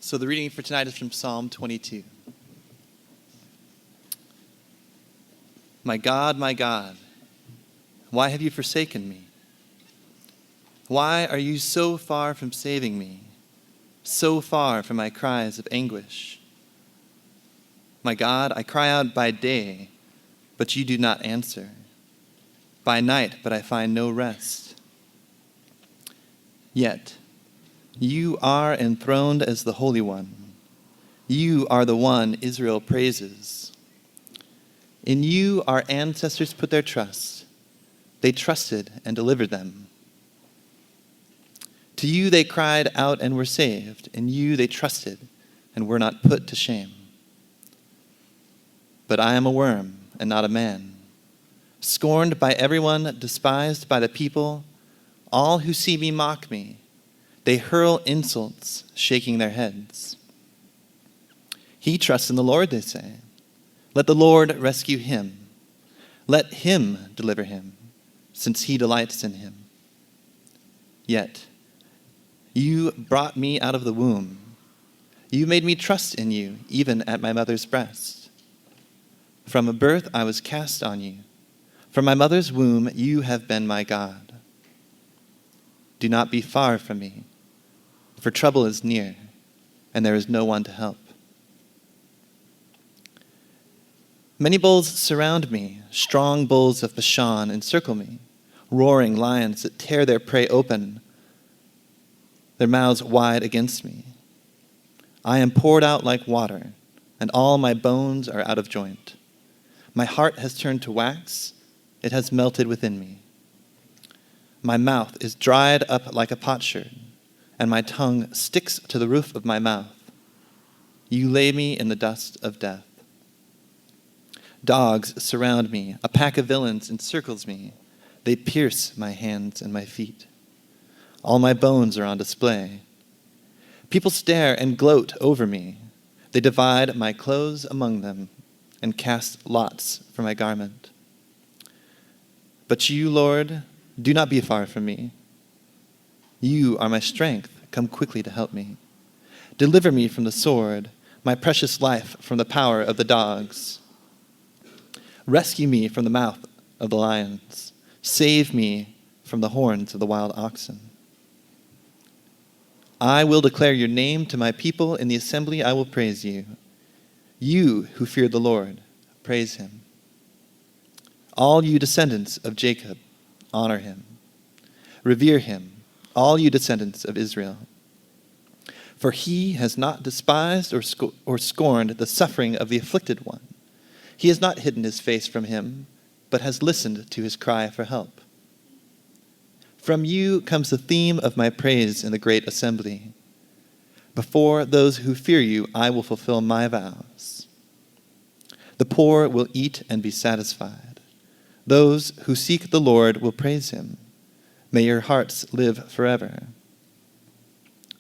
So the reading for tonight is from Psalm 22. My God, why have you forsaken me? Why are you so far from saving me, so far from my cries of anguish? My God, I cry out by day, but you do not answer. By night, but I find no rest. Yet, you are enthroned as the Holy One. You are the one Israel praises. In you our ancestors put their trust. They trusted and delivered them. To you they cried out and were saved. In you they trusted and were not put to shame. But I am a worm and not a man, scorned by everyone, despised by the people. All who see me mock me. They hurl insults, shaking their heads. He trusts in the Lord, they say. Let the Lord rescue him. Let him deliver him, since he delights in him. Yet, you brought me out of the womb. You made me trust in you, even at my mother's breast. From a birth I was cast on you. From my mother's womb you have been my God. Do not be far from me, for trouble is near, and there is no one to help. Many bulls surround me, strong bulls of Bashan encircle me, roaring lions that tear their prey open, their mouths wide against me. I am poured out like water, and all my bones are out of joint. My heart has turned to wax, it has melted within me. My mouth is dried up like a potsherd, and my tongue sticks to the roof of my mouth. You lay me in the dust of death. Dogs surround me, a pack of villains encircles me. They pierce my hands and my feet. All my bones are on display. People stare and gloat over me. They divide my clothes among them and cast lots for my garment. But you, Lord, do not be far from me. You are my strength. Come quickly to help me. Deliver me from the sword, my precious life from the power of the dogs. Rescue me from the mouth of the lions. Save me from the horns of the wild oxen. I will declare your name to my people. In the assembly I will praise you. You who fear the Lord, praise him. All you descendants of Jacob, honor him. Revere him, all you descendants of Israel. For he has not despised or scorned the suffering of the afflicted one. He has not hidden his face from him, but has listened to his cry for help. From you comes the theme of my praise in the great assembly. Before those who fear you, I will fulfill my vows. The poor will eat and be satisfied. Those who seek the Lord will praise him. May your hearts live forever.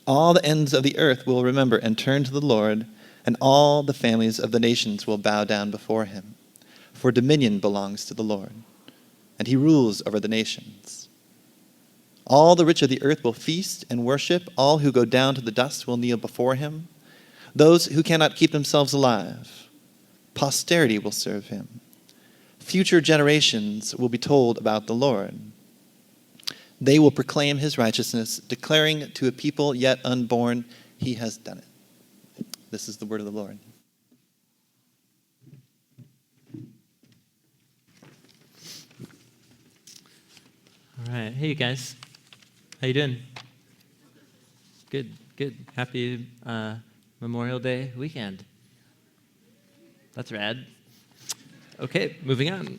All the ends of the earth will remember and turn to the Lord, and all the families of the nations will bow down before him. For dominion belongs to the Lord, and he rules over the nations. All the rich of the earth will feast and worship. All who go down to the dust will kneel before him. Those who cannot keep themselves alive, posterity will serve him. Future generations will be told about the Lord. They will proclaim his righteousness, declaring to a people yet unborn, he has done it. This is the word of the Lord. All right. Hey, you guys. How you doing? Good. Happy Memorial Day weekend. That's rad. Okay, moving on.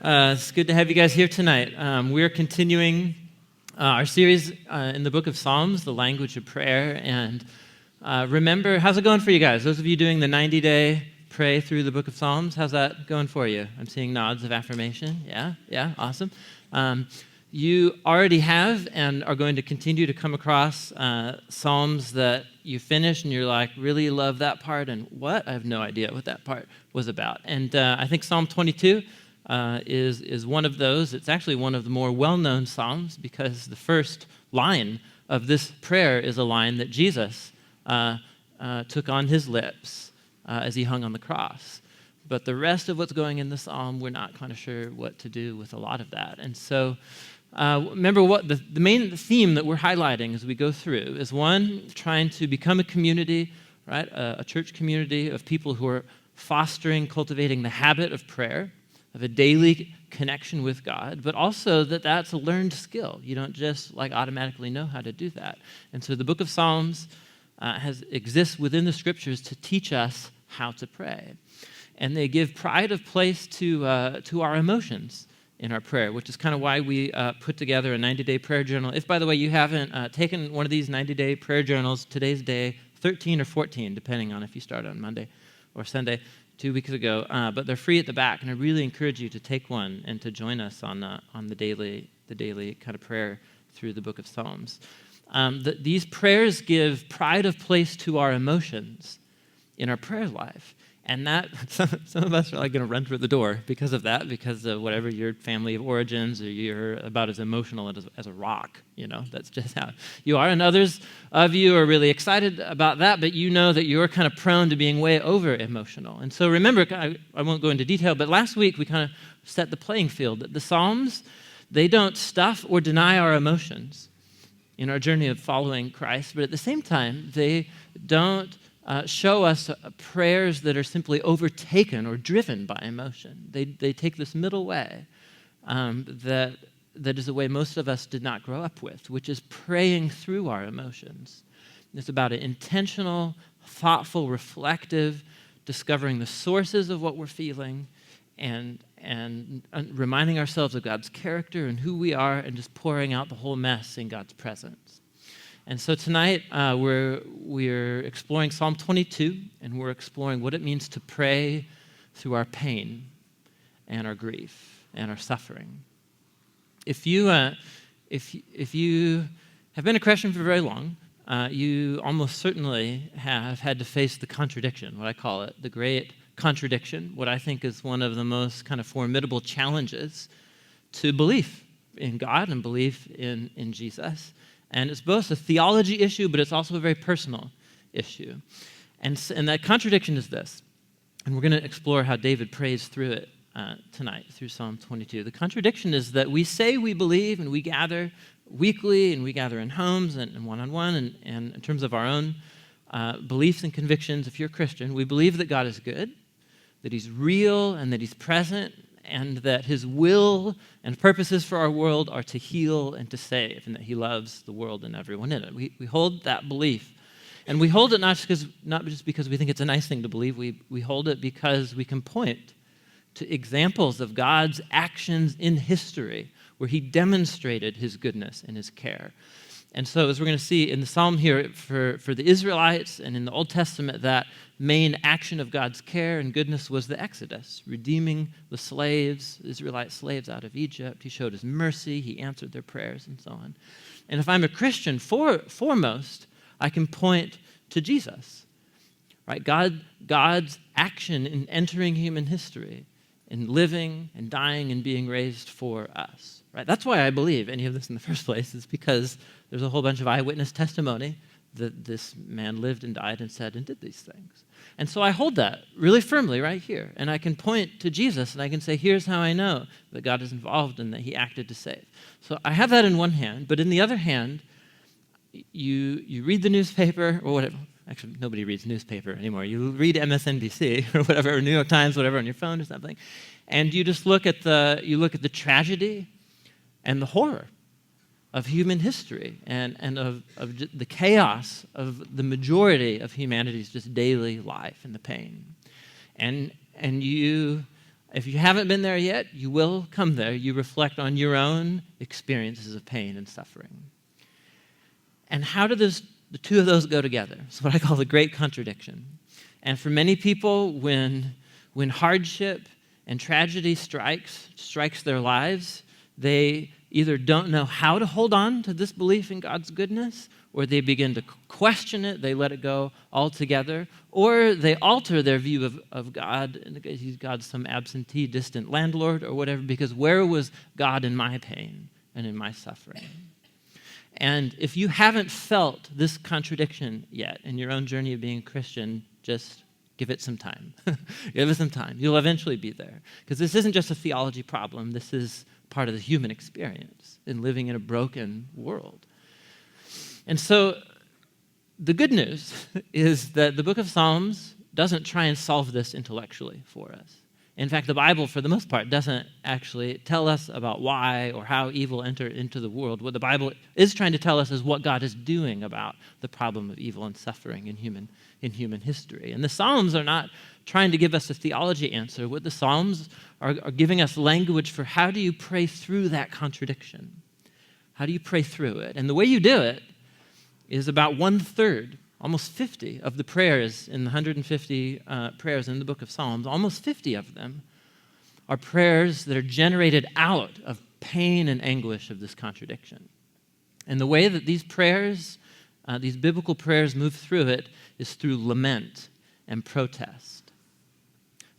It's good to have you guys here tonight. We're continuing our series in the book of Psalms, the language of prayer. And remember, how's it going for you guys? Those of you doing the 90-day pray through the book of Psalms, how's that going for you? I'm seeing nods of affirmation. Yeah, awesome. You already have and are going to continue to come across Psalms that you finish and you're like, really love that part, and what? I have no idea what that part was about. And I think Psalm 22 is one of those. It's actually one of the more well-known Psalms because the first line of this prayer is a line that Jesus took on his lips as he hung on the cross. But the rest of what's going in the psalm, we're not kind of sure what to do with a lot of that. And so remember what the main theme that we're highlighting as we go through is, one, trying to become a community, right? A church community of people who are fostering, cultivating the habit of prayer, of a daily connection with God, but also that's a learned skill. You don't just automatically know how to do that. And so the book of Psalms exists within the scriptures to teach us how to pray. And they give pride of place to our emotions in our prayer, which is kind of why we put together a 90-day prayer journal. If, by the way, you haven't taken one of these 90-day prayer journals, today's day 13 or 14, depending on if you start on Monday or Sunday, 2 weeks ago. But they're free at the back, and I really encourage you to take one and to join us on the daily kind of prayer through the book of Psalms. These prayers give pride of place to our emotions in our prayer life. And that, some of us are going to run through the door because of that, because of whatever your family of origins, or you're about as emotional as a rock. That's just how you are. And others of you are really excited about that, but you know that you're kind of prone to being way over emotional. And so remember, I won't go into detail, but last week we kind of set the playing field that the Psalms, they don't stuff or deny our emotions in our journey of following Christ, but at the same time, they don't show us prayers that are simply overtaken or driven by emotion. They take this middle way that is a way most of us did not grow up with, which is praying through our emotions. It's about an intentional, thoughtful, reflective, discovering the sources of what we're feeling, and reminding ourselves of God's character and who we are, and just pouring out the whole mess in God's presence. And so tonight, we're exploring Psalm 22, and we're exploring what it means to pray through our pain and our grief and our suffering. If you have been a Christian for very long, you almost certainly have had to face the contradiction, what I call it, the great contradiction, what I think is one of the most kind of formidable challenges to belief in God and belief in Jesus. And it's both a theology issue, but it's also a very personal issue. And that contradiction is this. And we're going to explore how David prays through it tonight, through Psalm 22. The contradiction is that we say we believe, and we gather weekly, and we gather in homes and one-on-one, and in terms of our own beliefs and convictions. If you're a Christian, we believe that God is good, that he's real, and that he's present, and that his will and purposes for our world are to heal and to save, and that he loves the world and everyone in it. We hold that belief. And we hold it not just because we think it's a nice thing to believe. We hold it because we can point to examples of God's actions in history where he demonstrated his goodness and his care. And so, as we're going to see in the psalm here for the Israelites and in the Old Testament, that main action of God's care and goodness was the Exodus, redeeming the slaves, Israelite slaves out of Egypt. He showed his mercy, he answered their prayers, and so on. And if I'm a Christian, foremost, I can point to Jesus, right? God's action in entering human history, in living and dying and being raised for us, right? That's why I believe any of this in the first place, is because there's a whole bunch of eyewitness testimony that this man lived and died and said and did these things. And so I hold that really firmly right here, and I can point to Jesus, and I can say, here's how I know that God is involved and that he acted to save. So I have that in one hand, but in the other hand, you read the newspaper or whatever. Actually, nobody reads newspaper anymore. You read MSNBC or whatever, or New York Times, whatever, on your phone or something, and you just look at the tragedy and the horror of human history and of the chaos of the majority of humanity's just daily life and the pain. And you, if you haven't been there yet, you will come there. You reflect on your own experiences of pain and suffering. And how do the two of those go together? It's what I call the great contradiction. And for many people, when hardship and tragedy strikes their lives, they either don't know how to hold on to this belief in God's goodness, or they begin to question it, they let it go altogether, or they alter their view of God, and he's God's some absentee, distant landlord or whatever, because where was God in my pain and in my suffering? And if you haven't felt this contradiction yet in your own journey of being a Christian, just give it some time. Give it some time. You'll eventually be there. Because this isn't just a theology problem. This is part of the human experience in living in a broken world. And so the good news is that the book of Psalms doesn't try and solve this intellectually for us. In fact, the Bible, for the most part, doesn't actually tell us about why or how evil entered into the world. What the Bible is trying to tell us is what God is doing about the problem of evil and suffering in human history. And the Psalms are not trying to give us a theology answer. What the Psalms are giving us language for how do you pray through that contradiction? How do you pray through it? And the way you do it is about 1/3, almost 50 of the prayers in the 150 prayers in the book of Psalms, almost 50 of them are prayers that are generated out of pain and anguish of this contradiction. And the way that these prayers, these biblical prayers move through it is through lament and protest.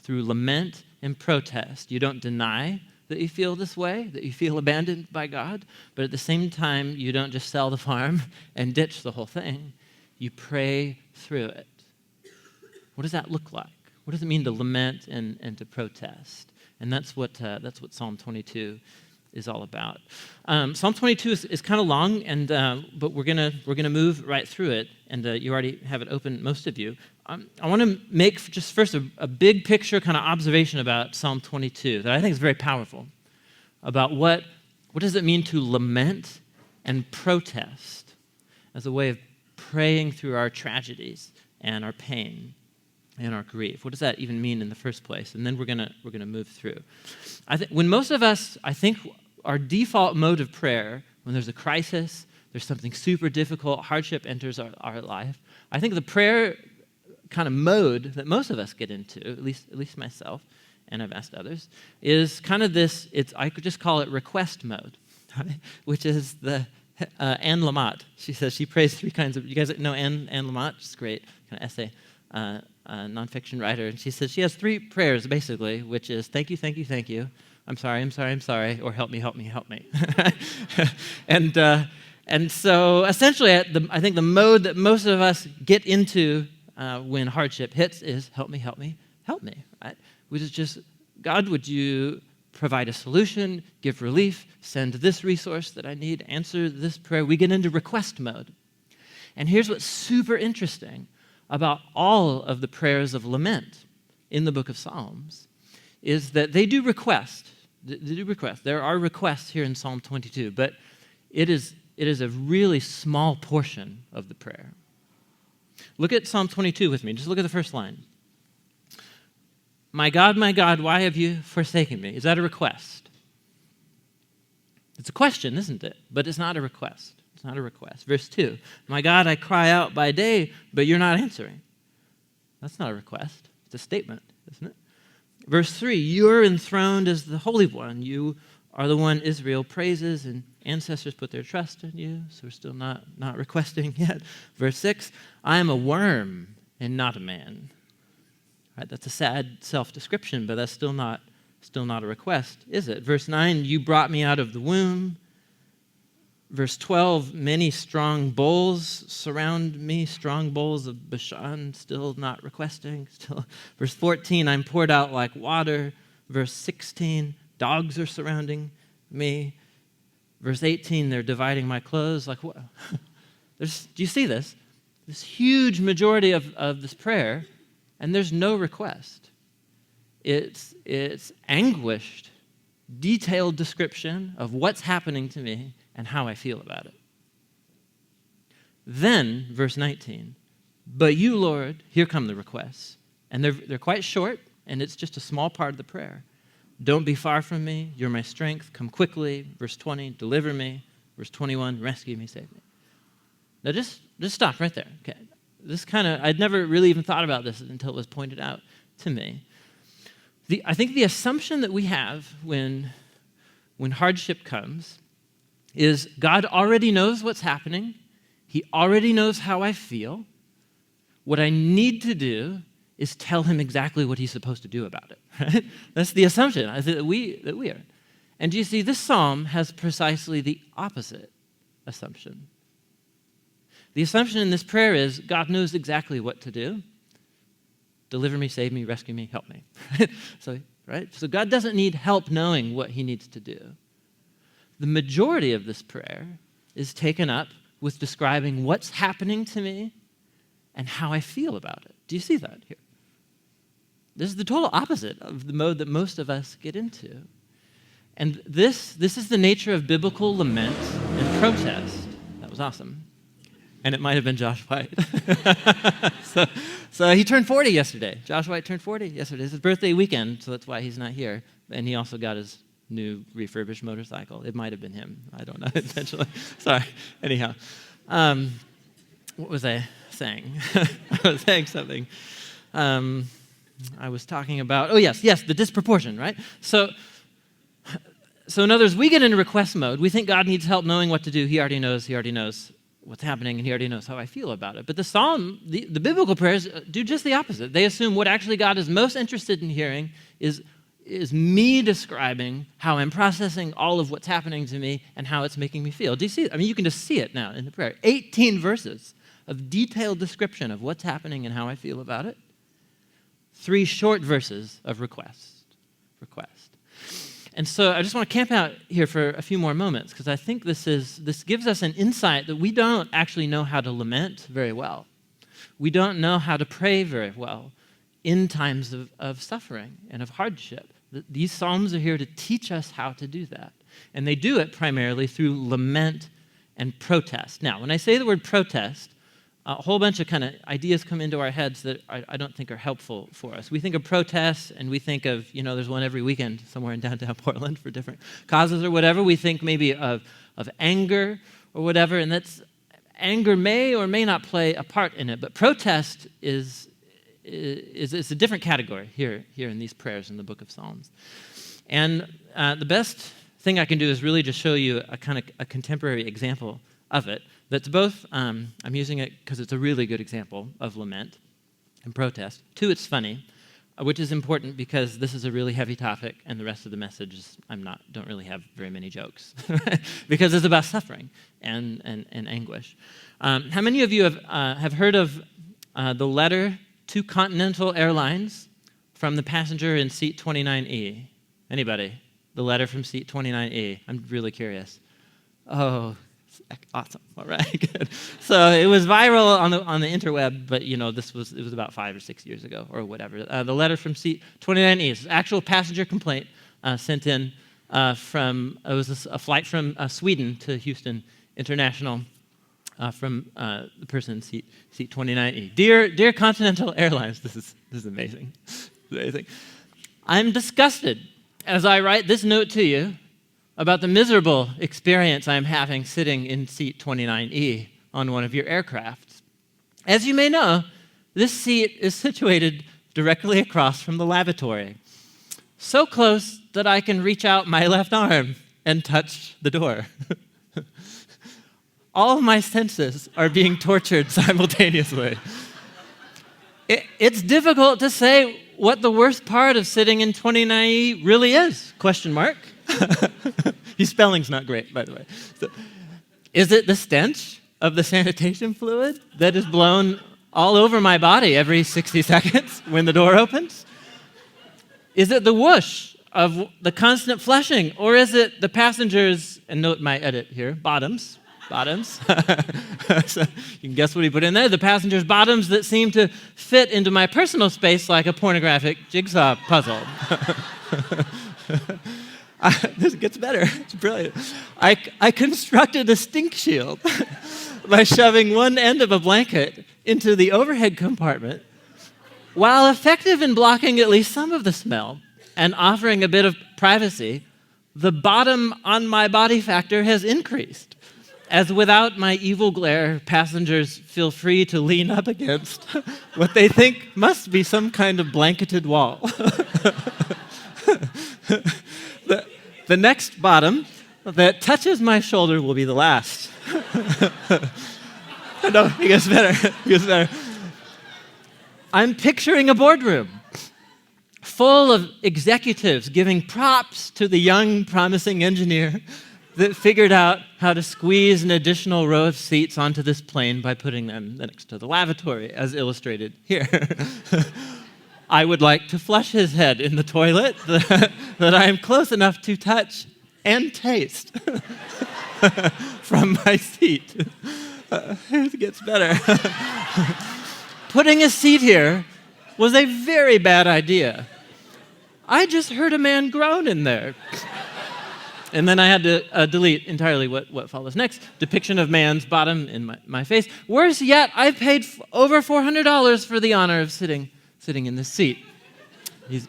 Through lament and protest. You don't deny that you feel this way, that you feel abandoned by God, but at the same time, you don't just sell the farm and ditch the whole thing. You pray through it. What does that look like? What does it mean to lament and to protest? And that's what Psalm 22 is all about. Psalm 22 is kind of long, and but we're gonna move right through it. And you already have it open, most of you. I want to make just first a big picture kind of observation about Psalm 22 that I think is very powerful. About what does it mean to lament and protest as a way of praying through our tragedies and our pain and our grief. What does that even mean in the first place? And then we're gonna move through. When most of us, I think, our default mode of prayer, when there's a crisis, there's something super difficult, hardship enters our life, I think the prayer kind of mode that most of us get into, at least myself, and I've asked others, is kind of this, I could just call it request mode, which is the Anne Lamott. She says she prays three kinds of, you guys know Anne Lamott? She's great kind of essay, nonfiction writer. And she says she has three prayers, basically, which is thank you, thank you, thank you. I'm sorry, I'm sorry, I'm sorry, or help me, help me, help me. And so essentially, I think the mode that most of us get into when hardship hits is help me, help me, help me. Right? Which is just, God, would you provide a solution, give relief, send this resource that I need, answer this prayer. We get into request mode. And here's what's super interesting about all of the prayers of lament in the book of Psalms is that they do request. They do request. There are requests here in Psalm 22, but it is a really small portion of the prayer. Look at Psalm 22 with me. Just look at the first line. My God, why have you forsaken me? Is that a request? It's a question, isn't it? But it's not a request. It's not a request. Verse 2, my God, I cry out by day, but you're not answering. That's not a request. It's a statement, isn't it? Verse 3, you're enthroned as the Holy One. You are the one Israel praises, and ancestors put their trust in you, so we're still not requesting yet. Verse 6, I am a worm and not a man. Right, that's a sad self-description, but that's still not a request, is it? Verse 9, you brought me out of the womb. Verse 12, many strong bulls surround me, strong bulls of Bashan, still not requesting. Verse 14, I'm poured out like water. Verse 16, dogs are surrounding me. Verse 18, they're dividing my clothes. Like what? Do you see this? This huge majority of this prayer, and there's no request. It's anguished, detailed description of what's happening to me and how I feel about it. Then, verse 19, but you, Lord, here come the requests. And they're quite short, and it's just a small part of the prayer. Don't be far from me. You're my strength. Come quickly. Verse 20, deliver me. Verse 21, rescue me, save me. Now just stop right there. Okay. I'd never really even thought about this until it was pointed out to me. I think the assumption that we have when hardship comes is God already knows what's happening. He already knows how I feel. What I need to do is tell him exactly what he's supposed to do about it. Right? That's the assumption that we are. And do you see, this psalm has precisely the opposite assumption. The assumption in this prayer is God knows exactly what to do. Deliver me, save me, rescue me, help me. So God doesn't need help knowing what he needs to do. The majority of this prayer is taken up with describing what's happening to me and how I feel about it. Do you see that here? This is the total opposite of the mode that most of us get into. And this is the nature of biblical lament and protest. That was awesome. And it might have been Josh White. So he turned 40 yesterday. Josh White turned 40 yesterday. It's his birthday weekend, so that's why he's not here. And he also got his new refurbished motorcycle. It might have been him. I don't know, intentionally. Sorry. Anyhow. What was I saying? I was saying something. I was talking about, yes, the disproportion, right? So in other words, we get into request mode. We think God needs help knowing what to do. He already knows what's happening, and he already knows how I feel about it. But the psalm, the biblical prayers do just the opposite. They assume what actually God is most interested in hearing is me describing how I'm processing all of what's happening to me and how it's making me feel. Do you see it? I mean, you can just see it now in the prayer. 18 verses of detailed description of what's happening and how I feel about it. 3 short verses of request. And so I just want to camp out here for a few more moments because I think this gives us an insight that we don't actually know how to lament very well. We don't know how to pray very well in times of suffering and of hardship. These psalms are here to teach us how to do that. And they do it primarily through lament and protest. Now, when I say the word protest, a whole bunch of kind of ideas come into our heads that I don't think are helpful for us. We think of protests, and we think of, there's one every weekend somewhere in downtown Portland for different causes or whatever. We think maybe of anger or whatever, and anger may or may not play a part in it, but protest is a different category here in these prayers in the book of Psalms. And the best thing I can do is really just show you a contemporary example of it. That's both, I'm using it because it's a really good example of lament and protest. 2, it's funny, which is important because this is a really heavy topic and the rest of the message is, don't really have very many jokes because it's about suffering and anguish. How many of you have heard of the letter to Continental Airlines from the passenger in seat 29E? Anybody? The letter from seat 29E. I'm really curious. Oh, awesome. All right, good. So it was viral on the interweb, but it was about 5 or 6 years ago or whatever. The letter from seat 29E is actual passenger complaint sent in it was a flight from Sweden to Houston International from the person in seat 29E. Dear Continental Airlines, this is amazing. Amazing. I'm disgusted as I write this note to you about the miserable experience I'm having sitting in seat 29E on one of your aircrafts. As you may know, this seat is situated directly across from the lavatory, so close that I can reach out my left arm and touch the door. All of my senses are being tortured simultaneously. It's difficult to say what the worst part of sitting in 29E really is, ? His spelling's not great, by the way. So, is it the stench of the sanitation fluid that is blown all over my body every 60 seconds when the door opens? Is it the whoosh of the constant flushing? Or is it the passengers, and note my edit here, bottoms. So you can guess what he put in there. The passengers' bottoms that seem to fit into my personal space like a pornographic jigsaw puzzle. This gets better. It's brilliant. I constructed a stink shield by shoving one end of a blanket into the overhead compartment while effective in blocking at least some of the smell and offering a bit of privacy. The bottom on my body factor has increased, as without my evil glare, passengers feel free to lean up against what they think must be some kind of blanketed wall. The next bottom that touches my shoulder will be the last. No, it gets better. I'm picturing a boardroom full of executives giving props to the young, promising engineer that figured out how to squeeze an additional row of seats onto this plane by putting them next to the lavatory, as illustrated here. I would like to flush his head in the toilet that I am close enough to touch and taste from my seat. It gets better. Putting a seat here was a very bad idea. I just heard a man groan in there. And then I had to delete entirely what follows next. Depiction of man's bottom in my face. Worse yet, I paid over $400 for the honor of sitting in this seat. He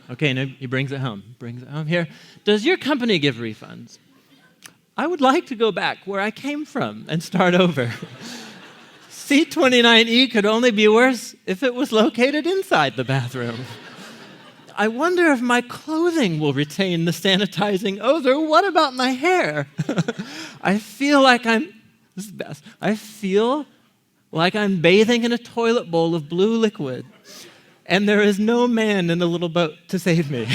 brings it home. Here. Does your company give refunds? I would like to go back where I came from and start over. Seat 29E could only be worse if it was located inside the bathroom. I wonder if my clothing will retain the sanitizing odor. What about my hair? I feel like I'm bathing in a toilet bowl of blue liquid, and there is no man in the little boat to save me.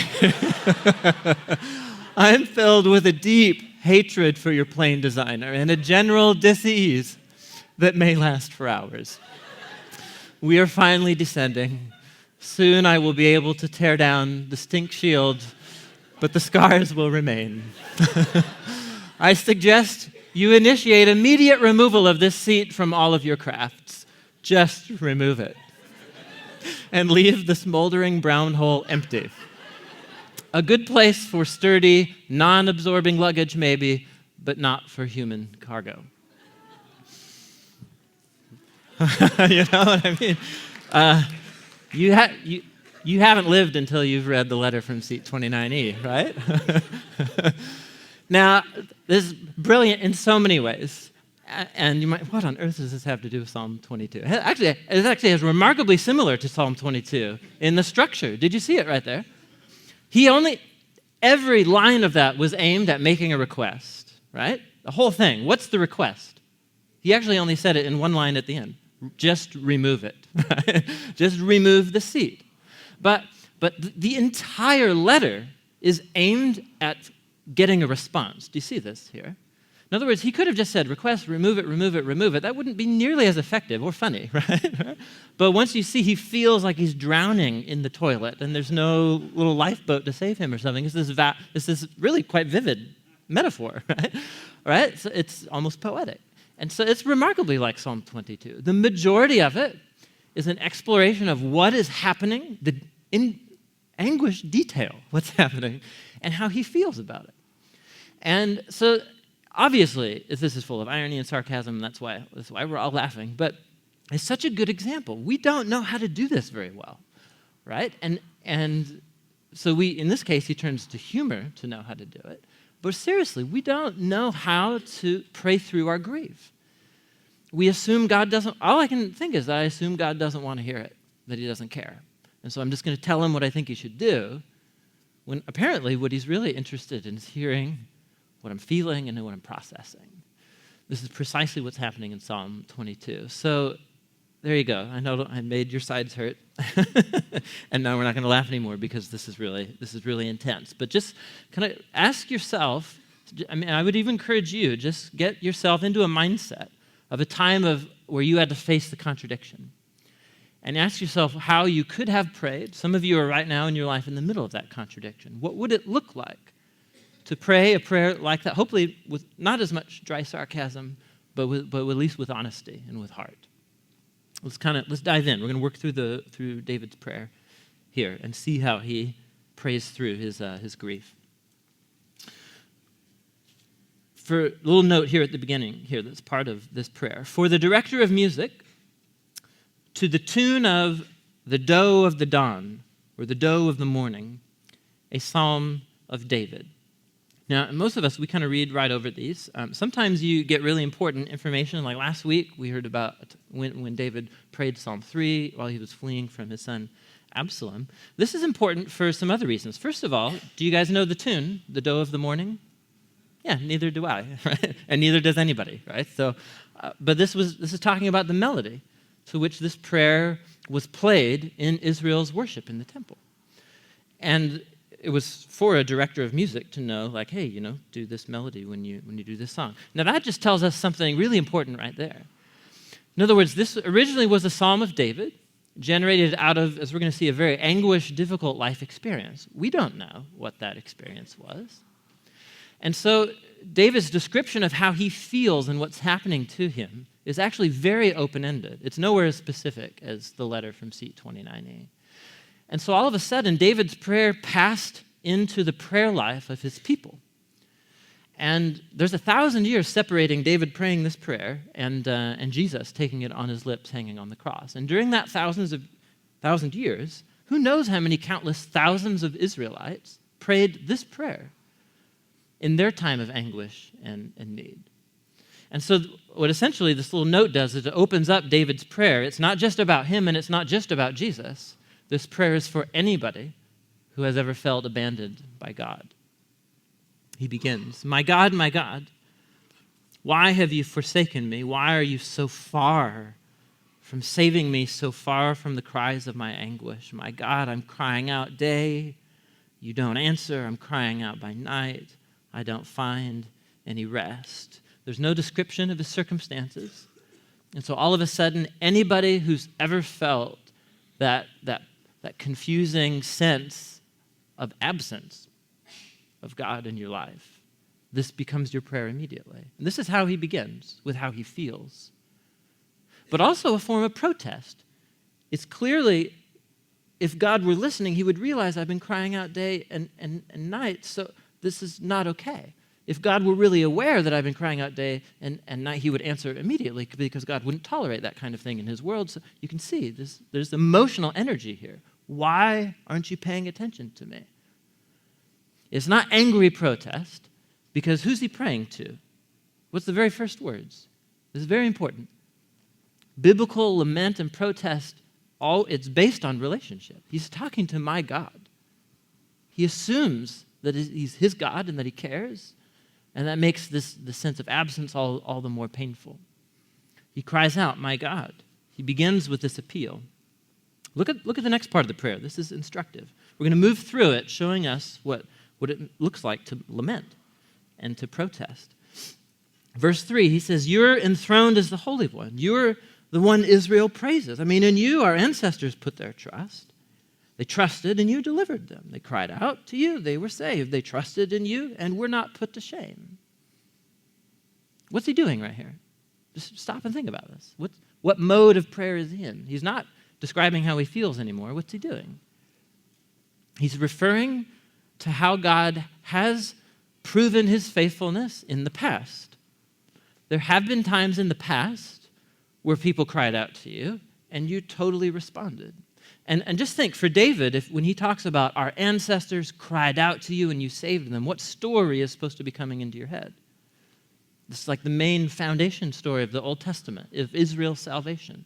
I'm filled with a deep hatred for your plane designer and a general dis-ease that may last for hours. We are finally descending. Soon I will be able to tear down the stink shield, but the scars will remain. I suggest you initiate immediate removal of this seat from all of your crafts. Just remove it. And leave the smoldering brown hole empty. A good place for sturdy, non-absorbing luggage maybe, but not for human cargo. You know what I mean? You haven't lived until you've read the letter from seat 29E, right? Now, this is brilliant in so many ways. And you might, what on earth does this have to do with Psalm 22? It actually is remarkably similar to Psalm 22 in the structure. Did you see it right there? Every line of that was aimed at making a request, right? The whole thing. What's the request? He actually only said it in one line at the end. Just remove it. Just remove the seat. But the entire letter is aimed at getting a response. Do you see this here? In other words, he could have just said, request, remove it, remove it, remove it. That wouldn't be nearly as effective or funny, right? But once you see he feels like he's drowning in the toilet and there's no little lifeboat to save him or something, it's this really quite vivid metaphor, right? Right? So it's almost poetic. And so it's remarkably like Psalm 22. The majority of it is an exploration of what is happening, in anguished detail, what's happening, and how he feels about it. And so obviously, this is full of irony and sarcasm, and that's why we're all laughing. But it's such a good example. We don't know how to do this very well, right? And so in this case, he turns to humor to know how to do it. But seriously, we don't know how to pray through our grief. We assume God doesn't, all I can think is that I assume God doesn't want to hear it, that he doesn't care. And so I'm just going to tell him what I think he should do, when apparently what he's really interested in is hearing what I'm feeling and what I'm processing. This is precisely what's happening in Psalm 22. So there you go. I know I made your sides hurt. And now we're not going to laugh anymore because this is really intense. But just kind of ask yourself, I would even encourage you, just get yourself into a mindset of a time where you had to face the contradiction. And ask yourself how you could have prayed. Some of you are right now in your life in the middle of that contradiction. What would it look like to pray a prayer like that, hopefully with not as much dry sarcasm, but at least with honesty and with heart? Let's dive in. We're going to work through David's prayer here and see how he prays through his grief. For a little note here at the beginning here that's part of this prayer. For the director of music, to the tune of the doe of the dawn, or the doe of the morning, a psalm of David. Now, most of us, we kind of read right over these. Sometimes you get really important information. Like last week, we heard about when David prayed Psalm 3 while he was fleeing from his son Absalom. This is important for some other reasons. First of all, do you guys know the tune, the doe of the morning? Yeah, neither do I, right? And neither does anybody, right? So, but this is talking about the melody to which this prayer was played in Israel's worship in the temple. And it was for a director of music to know, like, hey, do this melody when you do this song. Now that just tells us something really important right there. In other words, this originally was a Psalm of David, generated out of, as we're going to see, a very anguished, difficult life experience. We don't know what that experience was. And so David's description of how he feels and what's happening to him is actually very open-ended. It's nowhere as specific as the letter from Seat 29a. And so all of a sudden, David's prayer passed into the prayer life of his people. And there's 1,000 years separating David praying this prayer and Jesus taking it on his lips, hanging on the cross. And during that 1,000 years, who knows how many countless thousands of Israelites prayed this prayer in their time of anguish and need. And so what essentially this little note does is it opens up David's prayer. It's not just about him and it's not just about Jesus. This prayer is for anybody who has ever felt abandoned by God. He begins, my God, why have you forsaken me? Why are you so far from saving me, so far from the cries of my anguish? My God, I'm crying out day. You don't answer. I'm crying out by night. I don't find any rest. There's no description of his circumstances. And so all of a sudden, anybody who's ever felt that confusing sense of absence of God in your life, this becomes your prayer immediately. And this is how he begins, with how he feels. But also a form of protest. It's clearly, if God were listening, he would realize I've been crying out day and night, so this is not okay. If God were really aware that I've been crying out day and night, he would answer immediately, because God wouldn't tolerate that kind of thing in his world. So you can see there's emotional energy here. Why aren't you paying attention to me? It's not angry protest, because who's he praying to? What's the very first words? This is very important. Biblical lament and protest, it's based on relationship. He's talking to my God. He assumes that he's his God and that he cares, and that makes the sense of absence all the more painful. He cries out, my God. He begins with this appeal. Look at the next part of the prayer. This is instructive. We're going to move through it, showing us what it looks like to lament and to protest. Verse 3, he says, you're enthroned as the Holy One. You're the one Israel praises. I mean, in you our ancestors put their trust. They trusted and you delivered them. They cried out to you. They were saved. They trusted in you and were not put to shame. What's he doing right here? Just stop and think about this. What mode of prayer is he in? He's not describing how he feels anymore. What's he doing? He's referring to how God has proven his faithfulness in the past. There have been times in the past where people cried out to you and you totally responded. And just think, for David, when he talks about our ancestors cried out to you and you saved them, what story is supposed to be coming into your head? This is like the main foundation story of the Old Testament, of Israel's salvation.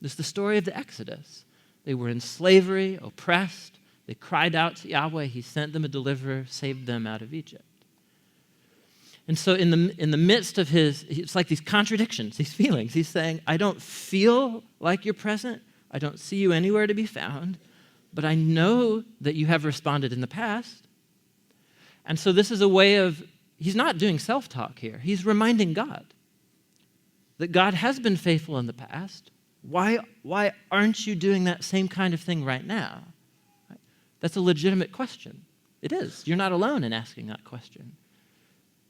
This is the story of the Exodus. They were in slavery, oppressed. They cried out to Yahweh. He sent them a deliverer, saved them out of Egypt. And so in the midst of it's like these contradictions, these feelings. He's saying, I don't feel like you're present. I don't see you anywhere to be found, but I know that you have responded in the past. And so this is a way of, he's not doing self-talk here. He's reminding God that God has been faithful in the past. Why aren't you doing that same kind of thing right now? That's a legitimate question. It is. You're not alone in asking that question.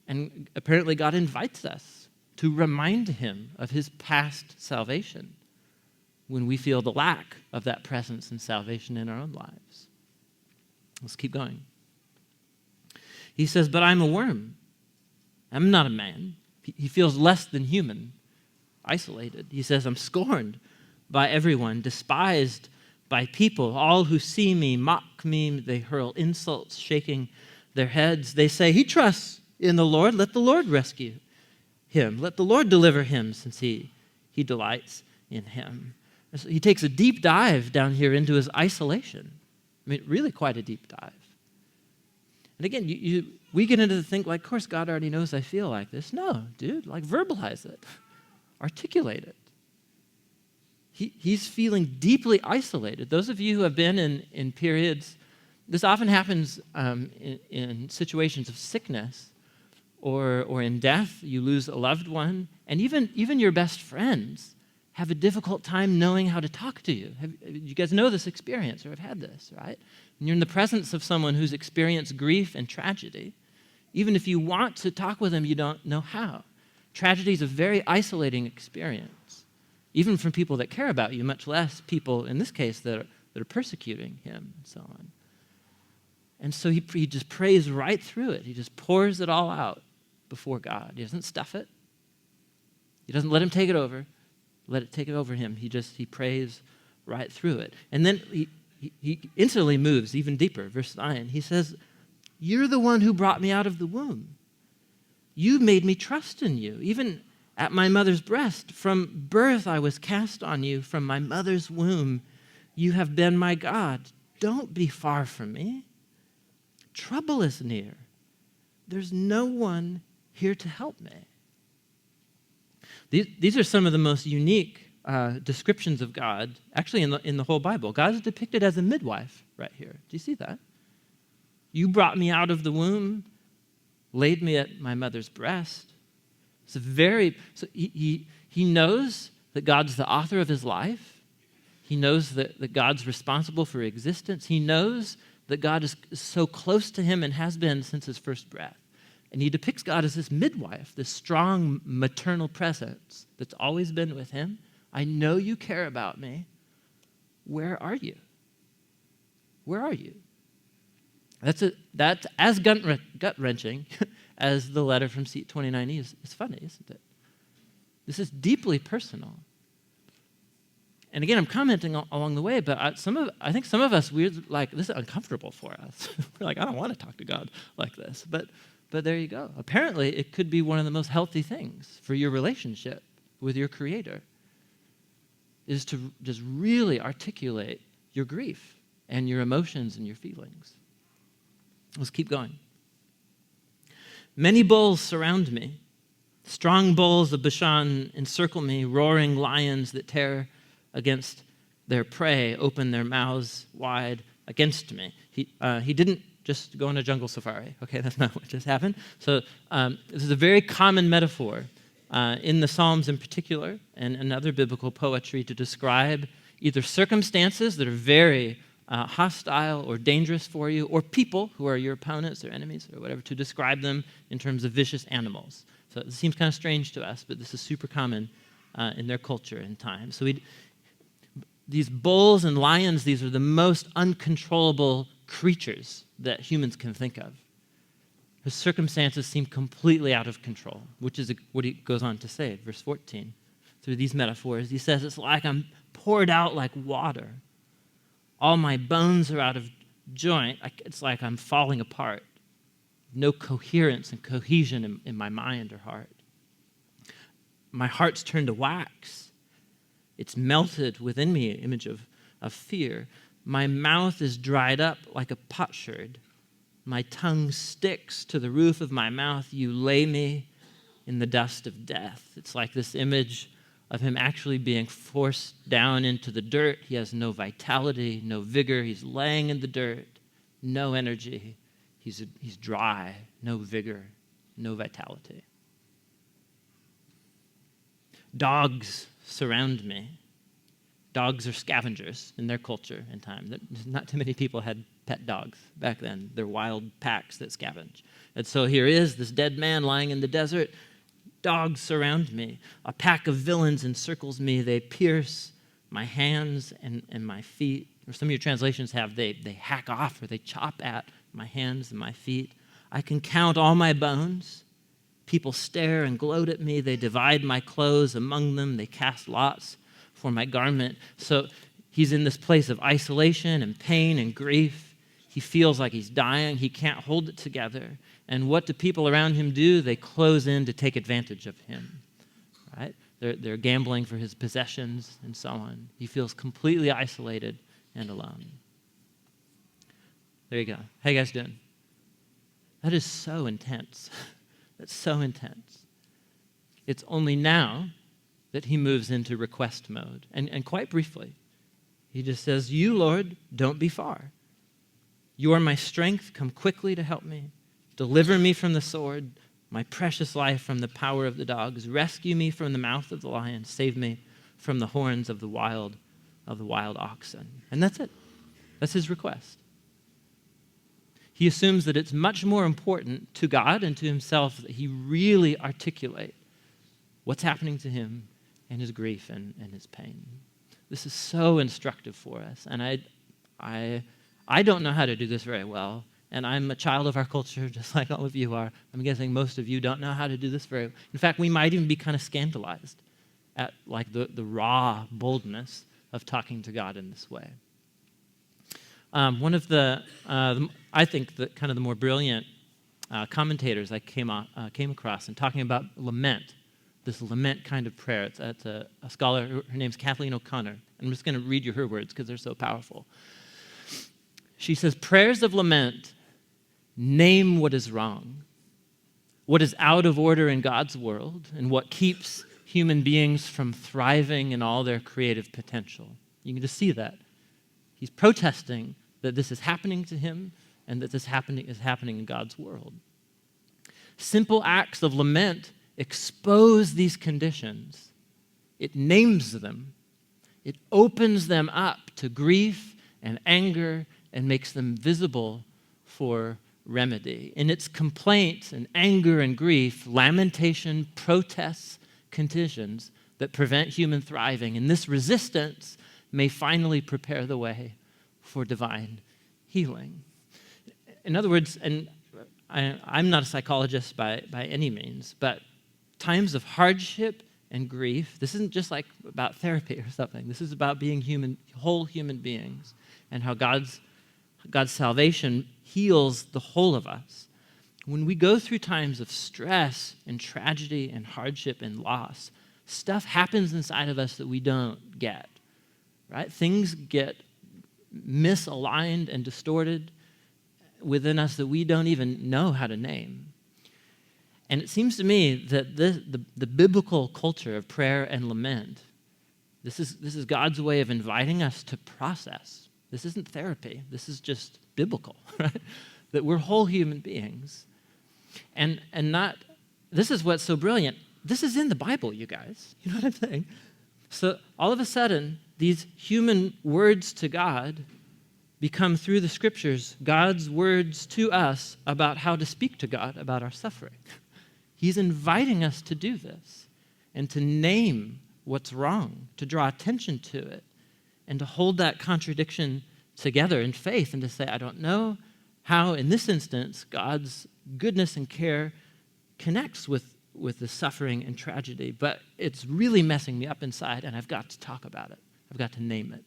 And apparently God invites us to remind him of his past salvation when we feel the lack of that presence and salvation in our own lives. Let's keep going. He says, but I'm a worm. I'm not a man. He feels less than human, isolated. He says, I'm scorned by everyone, despised by people. All who see me mock me. They hurl insults, shaking their heads. They say, he trusts in the Lord. Let the Lord rescue him. Let the Lord deliver him, since he delights in him. So he takes a deep dive down here into his isolation. I mean, really quite a deep dive. And again, we get into the think, like, of course, God already knows I feel like this. No, dude, like, verbalize it. Articulate it. He's feeling deeply isolated. Those of you who have been in periods this often happens in situations of sickness or in death. You lose a loved one, and even your best friends have a difficult time knowing how to talk to you. You guys know this experience or have had this, right? When you're in the presence of someone who's experienced grief and tragedy, even if you want to talk with them, you don't know how. Tragedy is a very isolating experience, even from people that care about you, much less people, in this case, that are persecuting him and so on. And so he just prays right through it. He just pours it all out before God. He doesn't stuff it. He doesn't let him take it over. Let it take it over him. He prays right through it. And then he instantly moves even deeper. Verse 9, he says, "You're the one who brought me out of the womb. You made me trust in you, even at my mother's breast. From birth I was cast on you. From my mother's womb you have been my God. Don't be far from me. Trouble is near. There's no one here to help me." These are some of the most unique descriptions of God, actually in the whole Bible. God is depicted as a midwife right here. Do you see that? You brought me out of the womb, laid me at my mother's breast. He knows that God's the author of his life. He knows that God's responsible for existence. He knows that God is so close to him and has been since his first breath. And he depicts God as this midwife, this strong maternal presence that's always been with him. I know you care about me. Where are you? Where are you? That's as gut-wrenching as the letter from seat 29E is. It's funny, isn't it? This is deeply personal. And again, I'm commenting along the way, but I think some of us, we're like, this is uncomfortable for us. We're like, I don't want to talk to God like this. But there you go. Apparently, it could be one of the most healthy things for your relationship with your Creator, is to just really articulate your grief and your emotions and your feelings. Let's keep going. Many bulls surround me. Strong bulls of Bashan encircle me. Roaring lions that tear against their prey open their mouths wide against me. He didn't just go on a jungle safari. Okay, that's not what just happened. So this is a very common metaphor in the Psalms in particular and in other biblical poetry to describe either circumstances that are very hostile or dangerous for you, or people who are your opponents or enemies or whatever, to describe them in terms of vicious animals. So it seems kind of strange to us, but this is super common in their culture and time. So these bulls and lions, these are the most uncontrollable creatures that humans can think of. His circumstances seem completely out of control, which is what he goes on to say at verse 14. Through these metaphors, he says, it's like I'm poured out like water. All my bones are out of joint. It's like I'm falling apart. No coherence and cohesion in my mind or heart. My heart's turned to wax. It's melted within me, an image of fear. My mouth is dried up like a potsherd. My tongue sticks to the roof of my mouth. You lay me in the dust of death. It's like this image of him actually being forced down into the dirt. He has no vitality, no vigor. He's laying in the dirt, no energy. He's dry, no vigor, no vitality. Dogs surround me. Dogs are scavengers in their culture and time. Not too many people had pet dogs back then. They're wild packs that scavenge. And so here is this dead man lying in the desert. Dogs surround me. A pack of villains encircles me. They pierce my hands and my feet. Or some of your translations have they hack off or they chop at my hands and my feet. I can count all my bones. People stare and gloat at me. They divide my clothes among them. They cast lots for my garment. So he's in this place of isolation and pain and grief. He feels like he's dying. He can't hold it together. And what do people around him do? They close in to take advantage of him, right? They're gambling for his possessions and so on. He feels completely isolated and alone. There you go. How you guys doing? That is so intense. That's so intense. It's only now that he moves into request mode. And quite briefly, he just says, you, Lord, don't be far. You are my strength. Come quickly to help me. Deliver me from the sword, my precious life from the power of the dogs. Rescue me from the mouth of the lion. Save me from the horns of the wild oxen. And that's it. That's his request. He assumes that it's much more important to God and to himself that he really articulate what's happening to him and his grief and his pain. This is so instructive for us. And I don't know how to do this very well. And I'm a child of our culture, just like all of you are. I'm guessing most of you don't know how to do this very well. In fact, we might even be kind of scandalized at like the raw boldness of talking to God in this way. One of I think, the kind of the more brilliant commentators I came across in talking about lament, this lament kind of prayer. It's a scholar, her name's Kathleen O'Connor. I'm just going to read you her words because they're so powerful. She says, prayers of lament name what is wrong, what is out of order in God's world, and what keeps human beings from thriving in all their creative potential. You can just see that. He's protesting that this is happening to him and that this is happening in God's world. Simple acts of lament expose these conditions. It names them. It opens them up to grief and anger and makes them visible for remedy. In its complaint and anger and grief, lamentation protests conditions that prevent human thriving, and this resistance may finally prepare the way for divine healing. In other words, and I'm not a psychologist by any means, but times of hardship and grief, this isn't just like about therapy or something. This is about being whole human beings, and how God's salvation heals the whole of us. When we go through times of stress and tragedy and hardship and loss, stuff happens inside of us that we don't get, right? Things get misaligned and distorted within us that we don't even know how to name. And it seems to me that the biblical culture of prayer and lament, this is God's way of inviting us to process. This isn't therapy. This is just biblical, right? That we're whole human beings. And not, this is what's so brilliant. This is in the Bible, you guys. You know what I'm saying? So all of a sudden, these human words to God become, through the scriptures, God's words to us about how to speak to God about our suffering. He's inviting us to do this and to name what's wrong, to draw attention to it, and to hold that contradiction together in faith and to say, I don't know how, in this instance, God's goodness and care connects with the suffering and tragedy, but it's really messing me up inside, and I've got to talk about it. I've got to name it.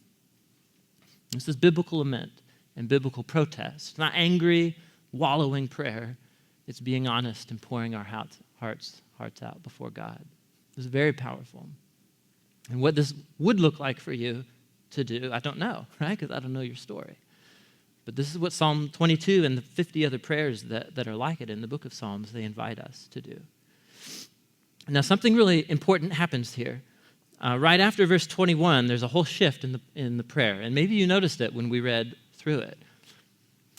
This is biblical lament and biblical protest. It's not angry, wallowing prayer. It's being honest and pouring our hearts out before God. It's very powerful. And what this would look like for you to do, I don't know, right? Because I don't know your story. But this is what Psalm 22 and the 50 other prayers that are like it in the book of Psalms, they invite us to do. Now, something really important happens here. Right after verse 21, there's a whole shift in the prayer. And maybe you noticed it when we read through it.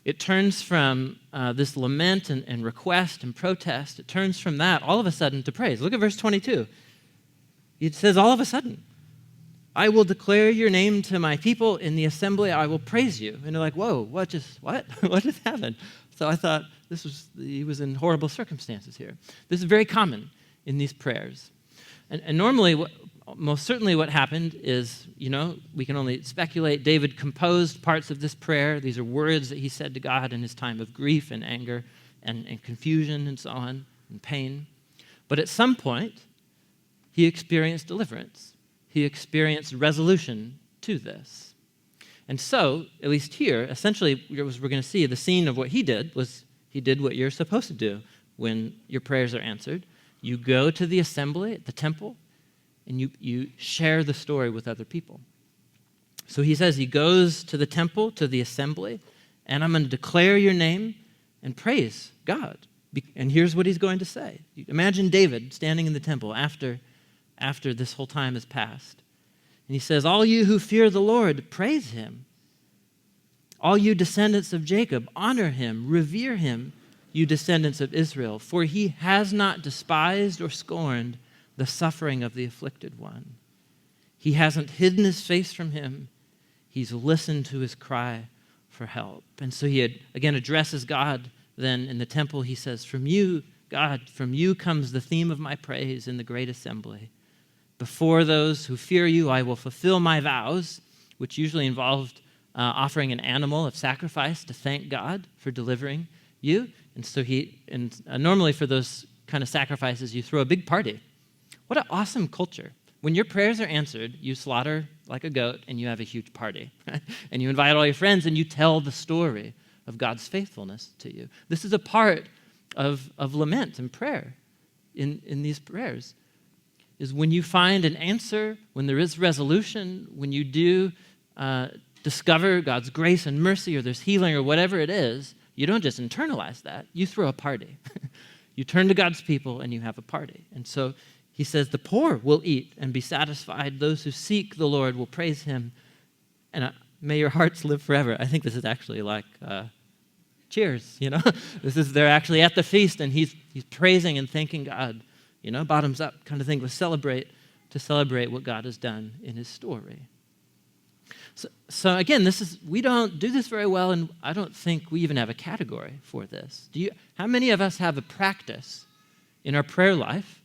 It turns from this lament and request and protest, it turns from that all of a sudden to praise. Look at verse 22. It says all of a sudden, I will declare your name to my people in the assembly. I will praise you. And they're like, whoa, what? What just happened? So I thought he was in horrible circumstances here. This is very common in these prayers. And normally, most certainly what happened is, we can only speculate. David composed parts of this prayer. These are words that he said to God in his time of grief and anger and confusion and so on, and pain. But at some point, he experienced deliverance. He experienced resolution to this. And so, at least here, essentially, we're going to see the scene of what he did was he did what you're supposed to do when your prayers are answered. You go to the assembly at the temple, and you share the story with other people. So he says he goes to the temple, to the assembly, and I'm going to declare your name and praise God. And here's what he's going to say. Imagine David standing in the temple after this whole time has passed. And he says, all you who fear the Lord, praise him. All you descendants of Jacob, honor him, revere him, you descendants of Israel, for he has not despised or scorned the suffering of the afflicted one. He hasn't hidden his face from him. He's listened to his cry for help. And so he again addresses God then in the temple. He says, from you, God, from you comes the theme of my praise in the great assembly. Before those who fear you, I will fulfill my vows, which usually involved offering an animal of sacrifice to thank God for delivering you. And so normally for those kind of sacrifices, you throw a big party. What an awesome culture. When your prayers are answered, you slaughter like a goat and you have a huge party. And you invite all your friends and you tell the story of God's faithfulness to you. This is a part of lament and prayer in these prayers, is when you find an answer, when there is resolution, when you do discover God's grace and mercy, or there's healing or whatever it is, you don't just internalize that, you throw a party. You turn to God's people and you have a party. And so he says, the poor will eat and be satisfied. Those who seek the Lord will praise him. And may your hearts live forever. I think this is actually like cheers, you know. They're actually at the feast and he's praising and thanking God, you know, bottoms up kind of thing, to celebrate what God has done in his story. So again, we don't do this very well, and I don't think we even have a category for this. How many of us have a practice in our prayer life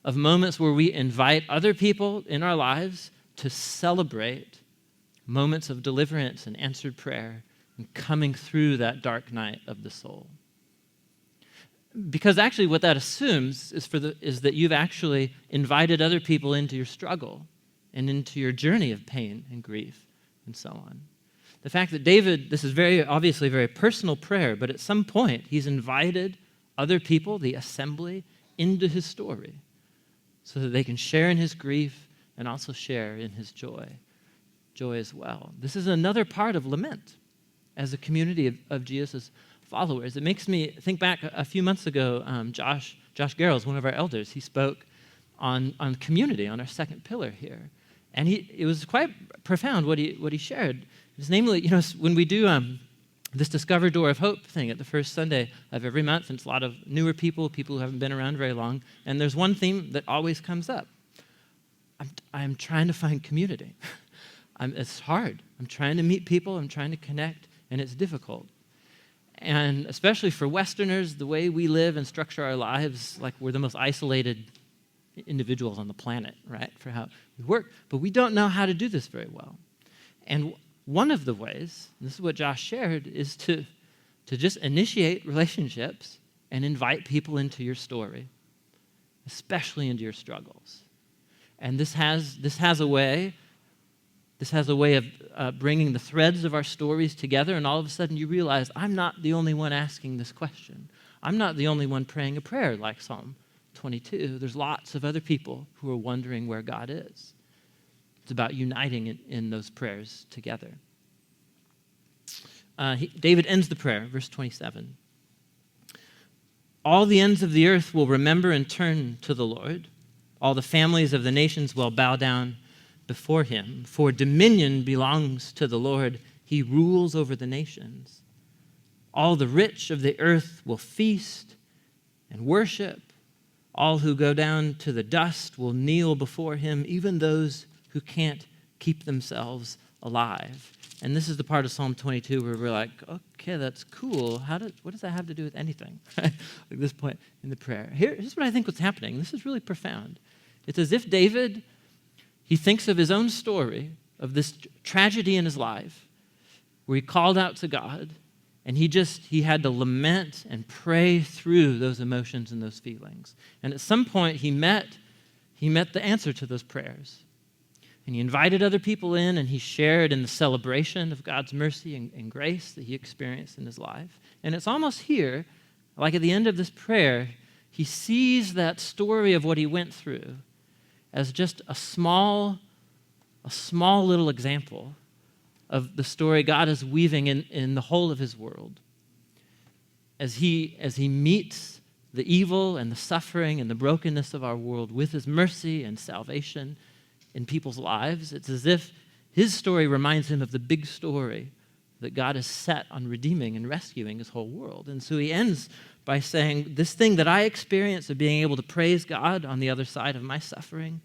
of moments where we invite other people in our lives to celebrate moments of deliverance and answered prayer and coming through that dark night of the soul? Because actually what that assumes is that you've actually invited other people into your struggle and into your journey of pain and grief and so on. The fact that David, this is very obviously a very personal prayer, but at some point he's invited other people, the assembly, into his story so that they can share in his grief and also share in his joy as well. This is another part of lament as a community of Jesus' followers. It makes me think back a few months ago, Josh Garrels, one of our elders, he spoke on community, on our second pillar here. And it was quite profound what he shared. It's namely, you know, when we do this Discover Door of Hope thing at the first Sunday of every month, and it's a lot of newer people who haven't been around very long, and there's one theme that always comes up. I'm trying to find community. It's hard. I'm trying to meet people. I'm trying to connect, and it's difficult. And especially for Westerners, the way we live and structure our lives, like we're the most isolated individuals on the planet, right, for how we work. But we don't know how to do this very well. And one of the ways, and this is what Josh shared, is to just initiate relationships and invite people into your story, especially into your struggles. And this has a way of bringing the threads of our stories together, and all of a sudden you realize, I'm not the only one asking this question. I'm not the only one praying a prayer like Psalm 22. There's lots of other people who are wondering where God is. It's about uniting in those prayers together. David ends the prayer, verse 27. All the ends of the earth will remember and turn to the Lord. All the families of the nations will bow down before him. For dominion belongs to the Lord. He rules over the nations. All the rich of the earth will feast and worship. All who go down to the dust will kneel before him, even those who can't keep themselves alive. And this is the part of Psalm 22 where we're like, okay, that's cool. What does that have to do with anything? At this point in the prayer. Here's what I think what's happening. This is really profound. It's as if David, he thinks of his own story, of this tragedy in his life, where he called out to God, and he had to lament and pray through those emotions and those feelings. And at some point, he met the answer to those prayers. And he invited other people in, and he shared in the celebration of God's mercy and grace that he experienced in his life. And it's almost here, like at the end of this prayer, he sees that story of what he went through as just a small little example of the story God is weaving in the whole of his world. As he meets the evil and the suffering and the brokenness of our world with his mercy and salvation in people's lives, it's as if his story reminds him of the big story that God is set on redeeming and rescuing his whole world. And so he ends by saying, this thing that I experience of being able to praise God on the other side of my suffering,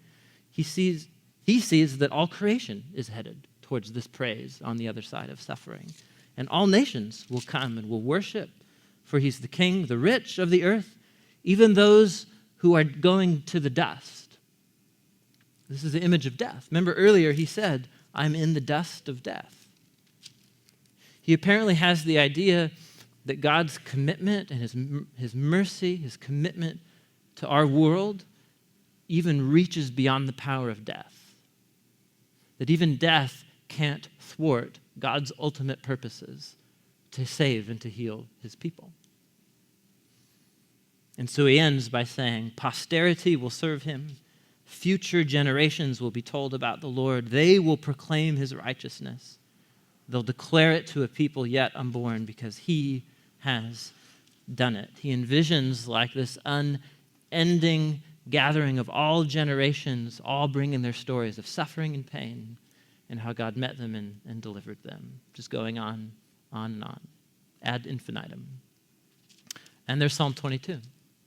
he sees that all creation is headed towards this praise on the other side of suffering. And all nations will come and will worship, for he's the king, the rich of the earth, even those who are going to the dust. This is the image of death. Remember earlier he said, I'm in the dust of death. He apparently has the idea that God's commitment and his mercy, his commitment to our world even reaches beyond the power of death. That even death can't thwart God's ultimate purposes to save and to heal his people. And so he ends by saying, posterity will serve him. Future generations will be told about the Lord. They will proclaim his righteousness. They'll declare it to a people yet unborn because he has done it. He envisions like this unending gathering of all generations, all bringing their stories of suffering and pain and how God met them and delivered them. Just going on and on, ad infinitum. And there's Psalm 22.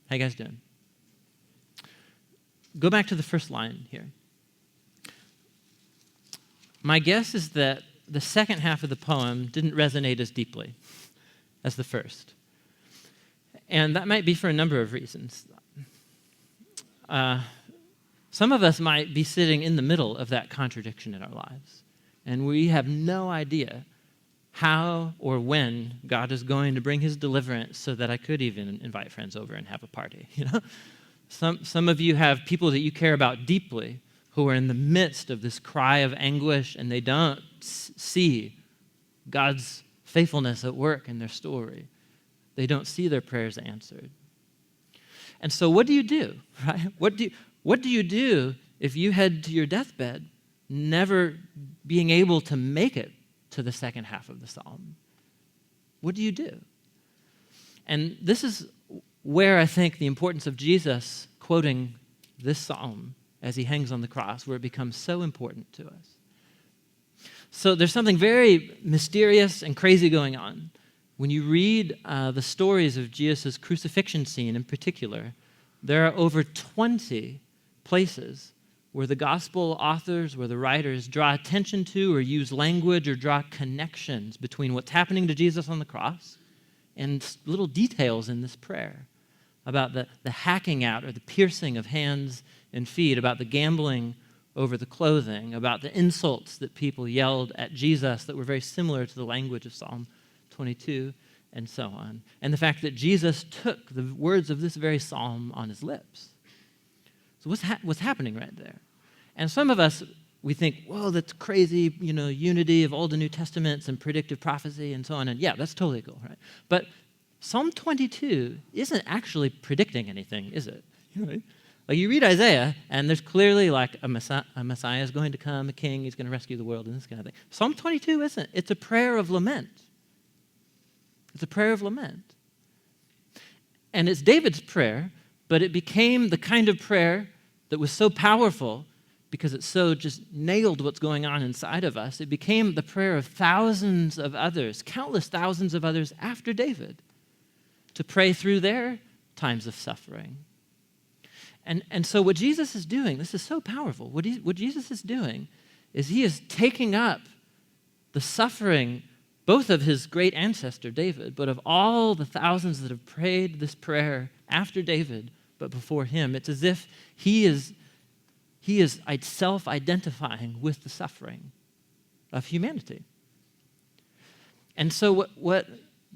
How you guys doing? Go back to the first line here. My guess is that the second half of the poem didn't resonate as deeply as the first. And that might be for a number of reasons. Some of us might be sitting in the middle of that contradiction in our lives, and we have no idea how or when God is going to bring his deliverance so that I could even invite friends over and have a party. You know, some of you have people that you care about deeply who are in the midst of this cry of anguish, and they don't see God's faithfulness at work in their story. They don't see their prayers answered. And so what do you do, right? What do you do if you head to your deathbed never being able to make it to the second half of the psalm? What do you do? And this is where I think the importance of Jesus quoting this psalm as he hangs on the cross, where it becomes so important to us. So there's something very mysterious and crazy going on. When you read the stories of Jesus' crucifixion scene in particular, there are over 20 places where the gospel authors, where the writers draw attention to or use language or draw connections between what's happening to Jesus on the cross and little details in this prayer about the hacking out or the piercing of hands and feet, about the gambling over the clothing, about the insults that people yelled at Jesus that were very similar to the language of Psalm 22, and so on. And the fact that Jesus took the words of this very psalm on his lips. So what's happening right there? And some of us, we think, whoa, that's crazy, unity of Old and New Testaments and predictive prophecy and so on. And yeah, that's totally cool, right? But Psalm 22 isn't actually predicting anything, is it? Right? Like you read Isaiah, and there's clearly like a Messiah is going to come, a king, he's going to rescue the world, and this kind of thing. Psalm 22 isn't. It's a prayer of lament. It's a prayer of lament. And it's David's prayer, but it became the kind of prayer that was so powerful because it so just nailed what's going on inside of us. It became the prayer of thousands of others, countless thousands of others after David, to pray through their times of suffering. And so what Jesus is doing, this is so powerful, what Jesus is doing is he is taking up the suffering both of his great ancestor David, but of all the thousands that have prayed this prayer after David, but before him. It's as if he is self-identifying with the suffering of humanity. And so what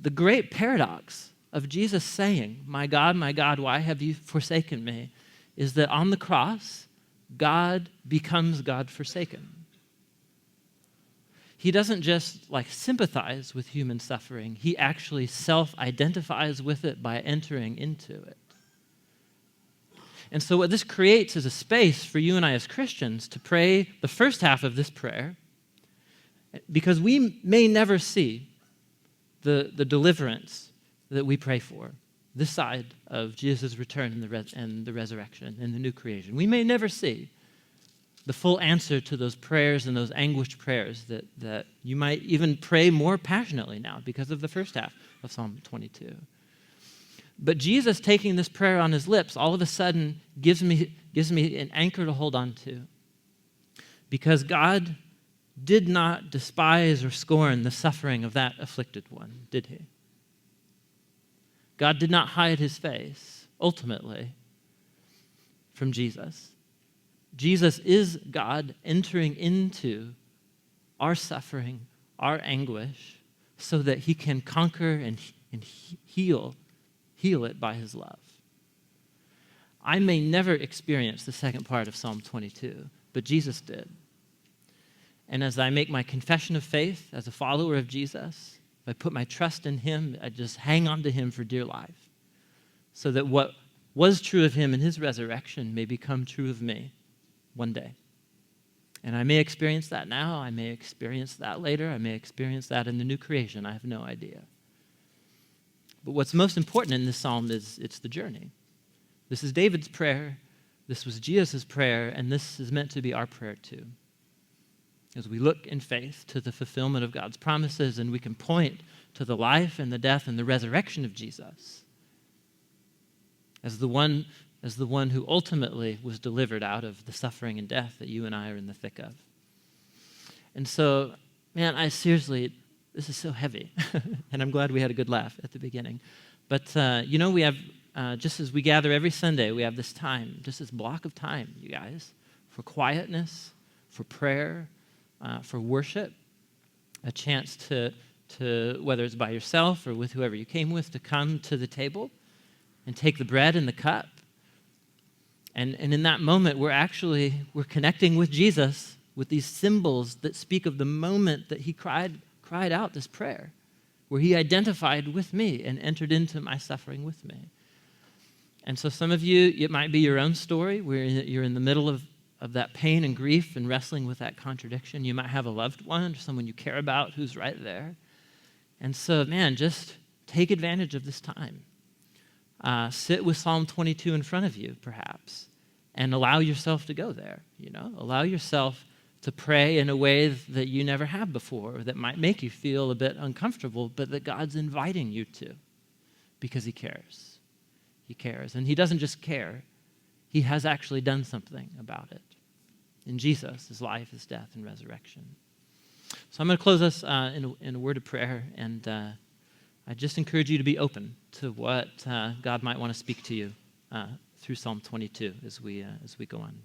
the great paradox of Jesus saying, my God, why have you forsaken me?" is that on the cross, God becomes God forsaken. He doesn't just sympathize with human suffering. He actually self-identifies with it by entering into it. And so what this creates is a space for you and I as Christians to pray the first half of this prayer, because we may never see the deliverance that we pray for this side of Jesus' return and the resurrection and the new creation. We may never see. the full answer to those prayers and those anguished prayers that you might even pray more passionately now because of the first half of Psalm 22. But Jesus taking this prayer on his lips all of a sudden gives me an anchor to hold on to. Because God did not despise or scorn the suffering of that afflicted one, did he? God did not hide his face, ultimately, from Jesus. Jesus is God entering into our suffering, our anguish, so that he can conquer and heal it by his love. I may never experience the second part of Psalm 22, but Jesus did. And as I make my confession of faith as a follower of Jesus, if I put my trust in him, I just hang on to him for dear life, so that what was true of him in his resurrection may become true of me one day. And I may experience that now, I may experience that later, I may experience that in the new creation, I have no idea. But what's most important in this psalm is it's the journey. This is David's prayer, this was Jesus' prayer, and this is meant to be our prayer too. As we look in faith to the fulfillment of God's promises, and we can point to the life and the death and the resurrection of Jesus as the one who ultimately was delivered out of the suffering and death that you and I are in the thick of. And so, man, this is so heavy, and I'm glad we had a good laugh at the beginning. But, we have, just as we gather every Sunday, we have this time, just this block of time, you guys, for quietness, for prayer, for worship, a chance to, whether it's by yourself or with whoever you came with, to come to the table and take the bread and the cup. And in that moment, we're connecting with Jesus with these symbols that speak of the moment that he cried out this prayer, where he identified with me and entered into my suffering with me. And so some of you, it might be your own story where you're in the middle of that pain and grief and wrestling with that contradiction. You might have a loved one or someone you care about who's right there. And so, man, just take advantage of this time. Sit with Psalm 22 in front of you, perhaps, and allow yourself to go there, Allow yourself to pray in a way that you never have before, that might make you feel a bit uncomfortable, but that God's inviting you to because he cares. He cares. And he doesn't just care. He has actually done something about it in Jesus, his life, his death, and resurrection. So I'm going to close us in a word of prayer, and I just encourage you to be open to what God might want to speak to you through Psalm 22 as we go on.